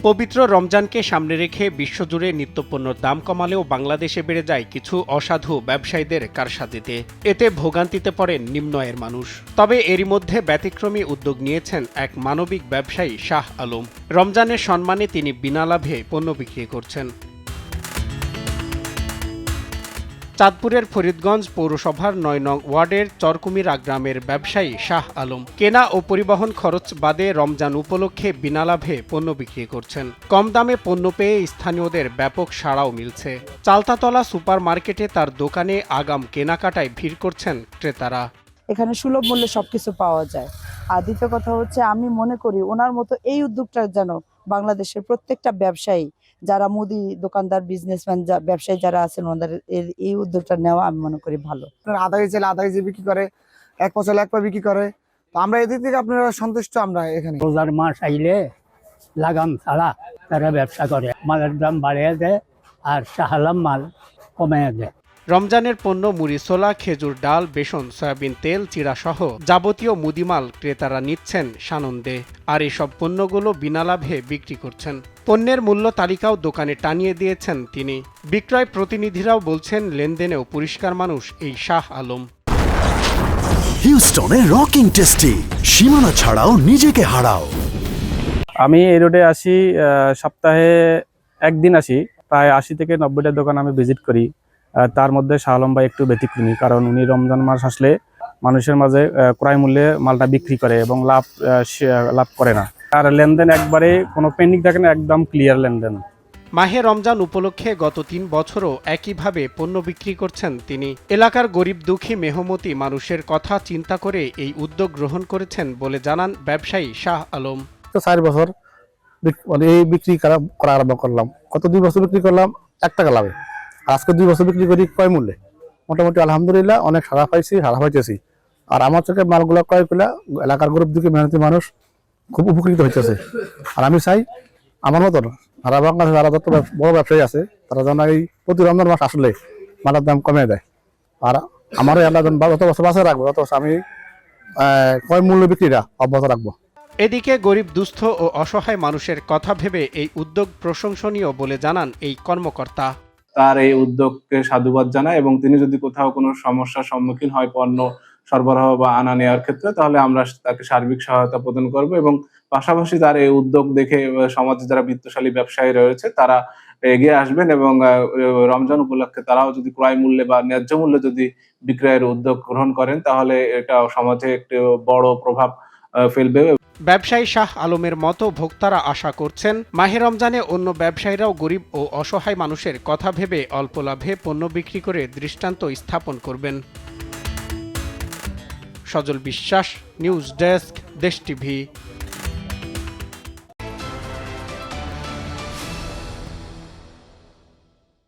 পবিত্র রমজানকে সামনে রেখে বিশ্বজুড়ে নিত্যপণ্যের দাম কমালেও বাংলাদেশে বেড়ে যায় কিছু অসাধু ব্যবসায়ীদের কারসাজিতে। এতে ভোগান্তিতে পড়েন নিম্ন আয়ের মানুষ। তবে এরই মধ্যে ব্যতিক্রমী উদ্যোগ নিয়েছেন এক মানবিক ব্যবসায়ী শাহ আলম। রমজানের সম্মানে তিনি বিনা লাভে পণ্য বিক্রি করছেন। চাঁদপুরের ফরিদগঞ্জ পৌরসভার ৯ নং ওয়ার্ডের চরকুমিরা গ্রামের ব্যবসায়ী শাহ আলম কেনা ও পরিবহন খরচ বাদে রমজান উপলক্ষে বিনা লাভে পণ্য বিক্রি করছেন। কম দামে পণ্য পেয়ে স্থানীয়দের ব্যাপক সাড়াও মিলছে। চালতাতলা সুপার মার্কেটে তার দোকানে আগাম কেনাকাটায় ভিড় করছেন ক্রেতারা। এখানে সুলভ মূল্যে সবকিছু পাওয়া যায়। আর দ্বিতীয় কথা হচ্ছে, আমি মনে করি ওনার মতো এই উদ্যোগটা যেন বাংলাদেশের প্রত্যেকটা ব্যবসায়ী, যারা মুদি দোকানদার, বিজনেসম্যান, ব্যবসায়ী যারা আছেন, ওনাদের এই উদ্যোগটা নেওয়া আমি মনে করি ভালো। আধা কেজি চাইলে আধা কেজি বিক্রি করে, এক পা চাইলে এক পা বিক্রি করে। তো আমরা এদিক থেকে আপনারা সন্তুষ্ট। আমরা এখানে রোজার মাস আইলে লাগাম ছাড়া তারা ব্যবসা করে, মালের দাম বাড়িয়ে দেয় আর শাহ আলম মাল কমিয়ে দেয়। রমজানের পণ্য মুড়ি, ছোলা, খেজুর, ডাল, বেসন, সয়াবিন তেল, চিড়া সহ যাবতীয় মুদিমাল ক্রেতারা নিচ্ছেন সানন্দে। আর এসব পণ্যগুলো বিনা লাভে বিক্রি করছেন। পণ্যের মূল্য তালিকাও দোকানে টানিয়ে দিয়েছেন তিনি। বিক্রয় প্রতিনিধিরাও বলছেন লেনদেনেও পরিষ্কার মানুষ এই শাহ আলম। হিউস্টনে রকিং টেস্টি, সীমানা ছাড়াও নিজেকে হারাও। আমি এই রোডে আসি, সপ্তাহে একদিন আসি। প্রায় 80 থেকে 90টা দোকান আমি ভিজিট করি। তার মধ্যে শাহ আলম ভাই একটু ব্যতিক্রমী, কারণ উনি রমজান মাস আসলে মানুষের মাঝে ক্রয় মূল্যে মালটা বিক্রি করে এবং লাভ করে না। আর লেনদেন একবারে কোনো পেন্ডিং থাকে না, একদম ক্লিয়ার লেনদেন। মাহে রমজান উপলক্ষে গত ৩ বছরও একইভাবে পণ্য বিক্রি করছেন তিনি। এলাকার গরিব দুঃখী মেহমতি মানুষের কথা চিন্তা করে এই উদ্যোগ গ্রহণ করেছেন বলে জানান ব্যবসায়ী শাহ আলম। 4 বছর এই বিক্রি করা আরম্ভ করলাম। গত 2 বছর বিক্রি করলাম 1 টাকা লাভে। আজকে 2 বছর বিক্রি করি ক্রয় মূল্যে। মোটামুটি আলহামদুলিল্লাহ অনেক সাড়া পাইতেছি। আর আমার থেকে মালগুলো ক্রয় করলে এলাকার গরিব দুঃখী মেহনতি মানুষ খুব উপকৃত হইতেছে। আর আমি চাই আমার মতন সারা বাংলাদেশে যারা যত বড় ব্যবসায়ী আছে, তারা যেন এই প্রতি রমজান মাস আসলে মালের দাম কমে দেয়। আর আমার এলাকা যত বছর বাঁচিয়ে রাখবো, তত আমি ক্রয় মূল্য বিক্রিটা অব্যাহত রাখবো। এদিকে গরিব দুস্থ ও অসহায় মানুষের কথা ভেবে এই উদ্যোগ প্রশংসনীয় বলে জানান এই কর্মকর্তা। তার এই উদ্যোগকে সাধুবাদ জানায় এবং তিনি যদি কোথাও কোনো সমস্যার সম্মুখীন হয় পণ্য সরবরাহ বা আনা নেওয়ার ক্ষেত্রে, তাহলে আমরা তাকে সার্বিক সহায়তা প্রদান করব। এবং পাশাপাশি তার এই উদ্যোগ দেখে সমাজে যারা বিত্তশালী ব্যবসায়ী রয়েছে তারা এগিয়ে আসবেন এবং রমজান উপলক্ষে তারাও যদি ক্রয় মূল্যে বা ন্যায্য মূল্যে যদি বিক্রয়ের উদ্যোগ গ্রহণ করেন, তাহলে এটা সমাজে একটি বড় প্রভাব ফেলবে। ব্যবসায়ী শাহ আলমের মতো ভোক্তারা আশা করছেন মাহে রমজানে অন্য ব্যবসায়ীরাও গরিব ও অসহায় মানুষের কথা ভেবে অল্প লাভে পণ্য বিক্রি করে দৃষ্টান্ত স্থাপন করবেন। সজল বিশ্বাস, নিউজ ডেস্ক, দেশ টিভি।